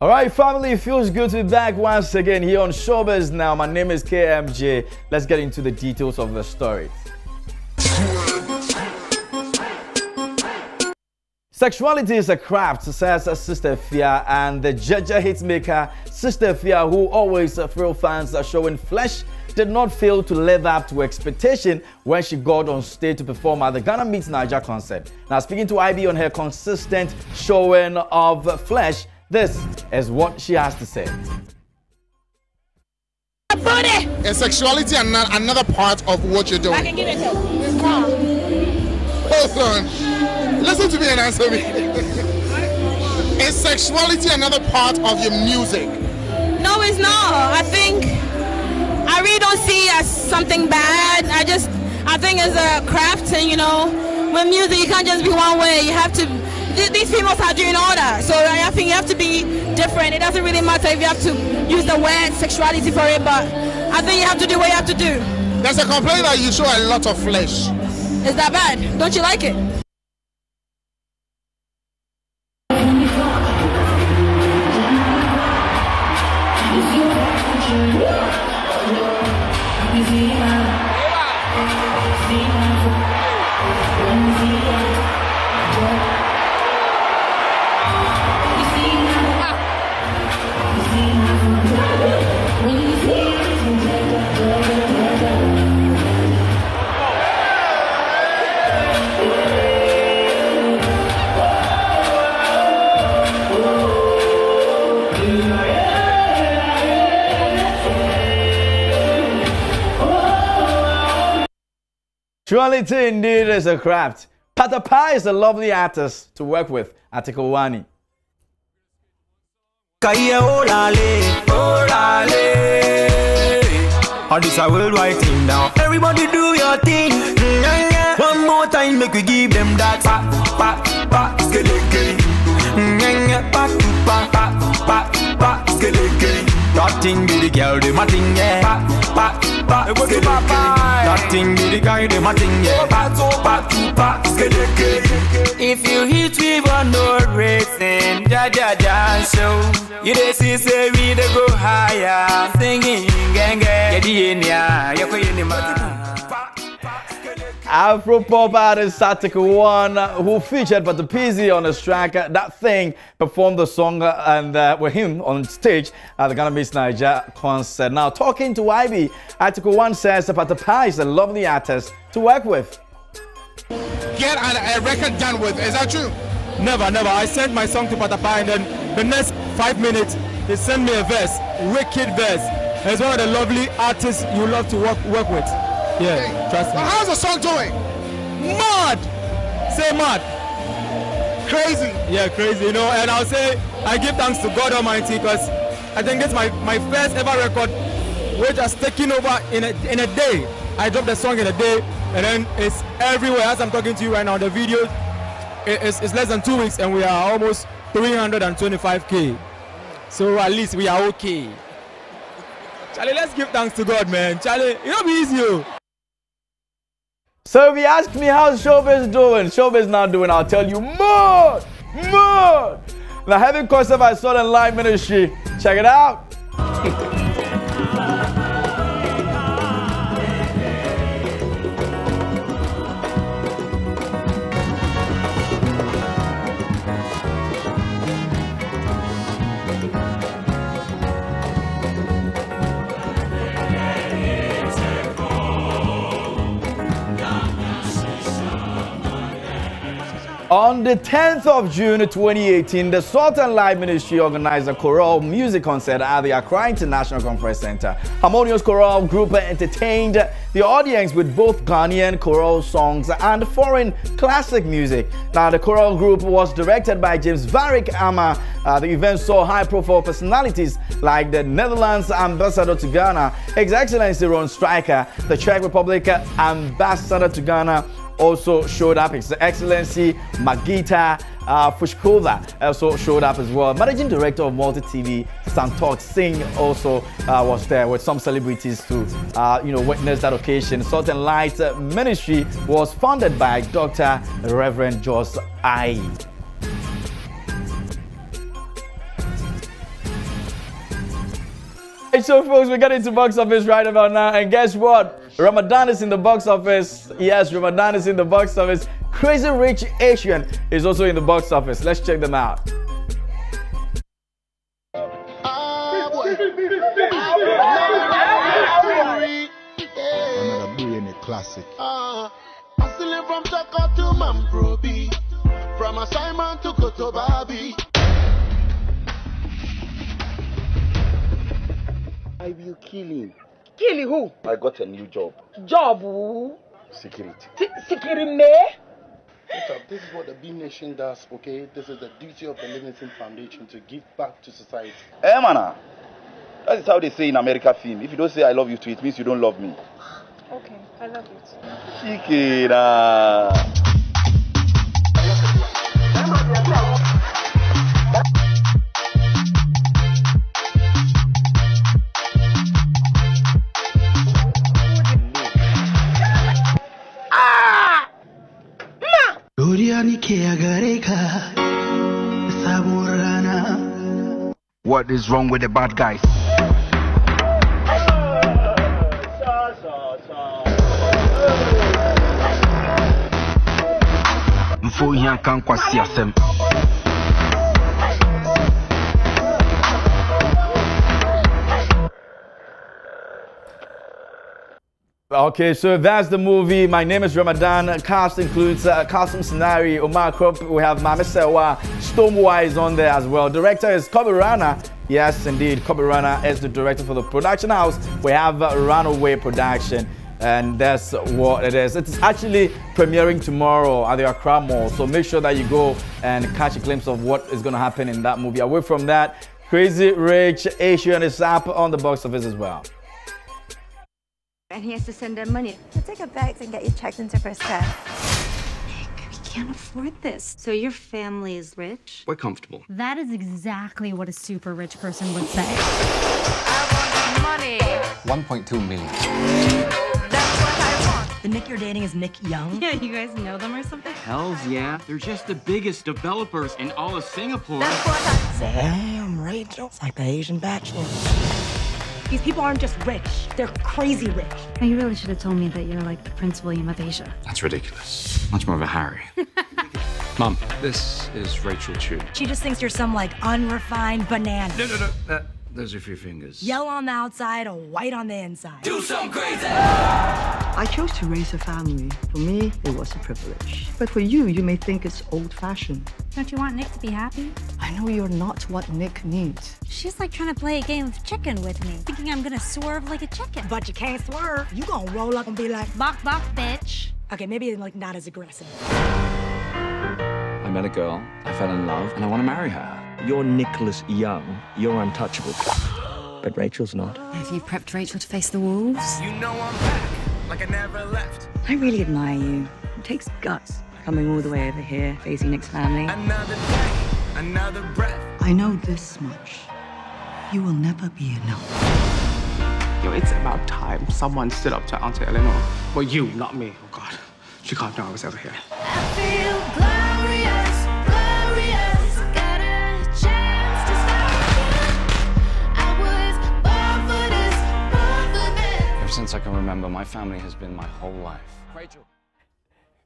All right, family, it feels good to be back once again here on Showbiz Now. My name is KMJ. Let's get into the details of the story. Sexuality is a craft, says Sister Fia, and the Jaja hitmaker Sister Fia, who always thrill fans showing flesh, did not fail to live up to expectation when she got on stage to perform at the Ghana Meets Niger concert. Now, speaking to IB on her consistent showing of flesh, this is what she has to say. Is sexuality another part of what you're doing? I can give it to Hold on. Listen to me and answer me. Is sexuality another part of your music? No, it's not. I really don't see it as something bad. I think it's a craft, and with music you can't just be one way. You have to. These people are doing all that, so I think you have to be different. It doesn't really matter if you have to use the word sexuality for it, but I think you have to do what you have to do. There's a complaint that you show a lot of flesh. Is that bad? Don't you like it? Sexuality indeed is a craft. Patapaa is a lovely artist to work with at Tikowani. All this a worldwide thing now. Everybody do your thing. One more time, make we give them that. That thing be the girl, the my thing, yeah. That thing be the guy, the my thing, yeah. If you hit with one no racing, ja show. You dey see say we dey go higher, singing gang gang. Afro-pop artist Satiko who featured Patapaa on his track That Thing, performed the song and with him on stage at the Ghana Meets Niger concert. Now, talking to IB, Atiko says Patapaa is a lovely artist to work with. Get a record done with, is that true? Never. I sent my song to Patapaa, and then the next 5 minutes, he sent me a verse, wicked verse. He's one of the lovely artists you love to work with. Yeah, okay. Trust me. Well, how's the song doing? Mad! Say mad. Crazy. Yeah, crazy, and I'll say I give thanks to God Almighty, because I think this is my first ever record which has taken over in a day. I dropped the song in a day, and then it's everywhere. As I'm talking to you right now, the video it's less than 2 weeks and we are almost 325K. So at least we are okay. Charlie, let's give thanks to God, man. Charlie, it'll be easy. So if you ask me how's Showbiz doing, Showbiz not doing, I'll tell you more. Now, having concept I saw in live ministry. Check it out. On the 10th of June 2018, the Sultan Live Ministry organized a choral music concert at the Accra International Conference Center. Harmonious Choral Group entertained the audience with both Ghanaian choral songs and foreign classic music. Now, the choral group was directed by James Varick Ama. The event saw high-profile personalities like the Netherlands ambassador to Ghana, His Excellency Ron Striker, the Czech Republic ambassador to Ghana, also showed up. His Excellency Magita Fushkova also showed up as well. Managing Director of Multi TV Santok Singh also was there with some celebrities to witness that occasion. Sultan Light Ministry was founded by Dr. Reverend Jos I. So folks, we're getting to box office right about now, and guess what? Ramadan is in the box office. Yes, Ramadan is in the box office. Crazy Rich Asian is also in the box office. Let's check them out. Another brilliant classic. I still from Chaka to Mamprobi, from Assignment to Kotobabi. Why are you killing? Killing who? I got a new job. Job who? Security. Security me? This is what the B Nation does, okay? This is the duty of the Livingston Foundation to give back to society. Hey, man. That is how they say in America film. If you don't say I love you to it, means you don't love me. Okay, I love you too. Shikira. What is wrong with the bad guys? Okay, so that's the movie. My name is Ramadan. Cast includes Kasim Sinari, Omar Krop. We have Mame Sewa. Stonewire is on there as well. Director is Kobe Rana. Yes, indeed, Kobe Rana is the director for the production house. We have Runaway Production, and that's what it is. It's actually premiering tomorrow at the Accra Mall, so make sure that you go and catch a glimpse of what is going to happen in that movie. Away from that, Crazy Rich Asian is up on the box office as well. And he has to send them money. We'll take a bag and get you checked into first class. Nick, we can't afford this. So your family is rich? We're comfortable. That is exactly what a super rich person would say. I want money. 1.2 million. That's what I want. The Nick you're dating is Nick Young? Yeah, you guys know them or something? Hells yeah. They're just the biggest developers in all of Singapore. That's what I... Damn, Rachel. It's like the Asian Bachelor. These people aren't just rich, they're crazy rich. Oh, you really should have told me that you're like the Prince William of Asia. That's ridiculous. Much more of a Harry. Mom, this is Rachel Chu. She just thinks you're some like unrefined banana. No. Those are a few fingers. Yellow on the outside or white on the inside. Do something crazy! I chose to raise a family. For me, it was a privilege. But for you, you may think it's old-fashioned. Don't you want Nick to be happy? I know you're not what Nick needs. She's like trying to play a game of chicken with me, thinking I'm gonna swerve like a chicken. But you can't swerve. You gonna roll up and be like, bok bok, bitch. Okay, maybe like not as aggressive. I met a girl, I fell in love, and I want to marry her. You're Nicholas Young. You're untouchable. But Rachel's not. Have you prepped Rachel to face the wolves? You know I'm back, like I never left. I really admire you. It takes guts coming all the way over here, facing Nick's family. Another day, another breath. I know this much. You will never be enough. Yo, it's about time someone stood up to Auntie Eleanor. Well, you, not me. Oh, God. She can't know I was ever here. I feel glorious, glorious. Got a chance to stop you. I was born for this, born for this. Ever since I can remember, my family has been my whole life. Rachel.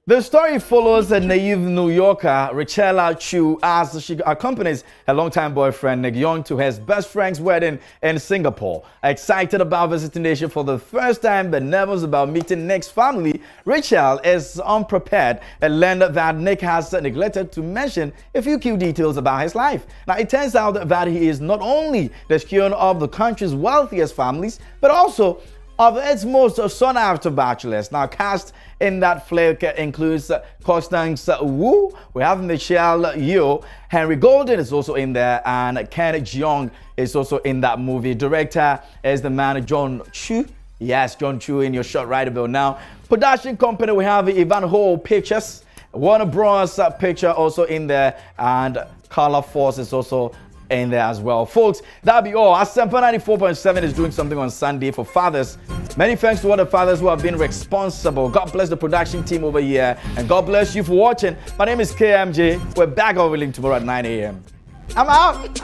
The story follows a naive New Yorker, Richella Chu, as she accompanies her longtime boyfriend Nick Young to his best friend's wedding in Singapore. Excited about visiting Asia for the first time but nervous about meeting Nick's family, Richelle is unprepared and learned that Nick has neglected to mention a few key details about his life. Now, it turns out that he is not only the scion of the country's wealthiest families, but also of its most sought-after bachelors. Now, cast in that flick includes Constance Wu, we have Michelle Yeoh, Henry Golden is also in there, and Ken Jeong is also in that movie. Director is the man John Chu. Yes, John Chu in your shot right about now. Production company, we have Ivanhoe Pictures, Warner Bros. Picture also in there, and Color Force is also in there as well. Folks, that'll be all. Asempa 94.7 is doing something on Sunday for fathers. Many thanks to all the fathers who have been responsible. God bless the production team over here, and God bless you for watching. My name is KMJ. We're back over link tomorrow at 9 a.m. I'm out.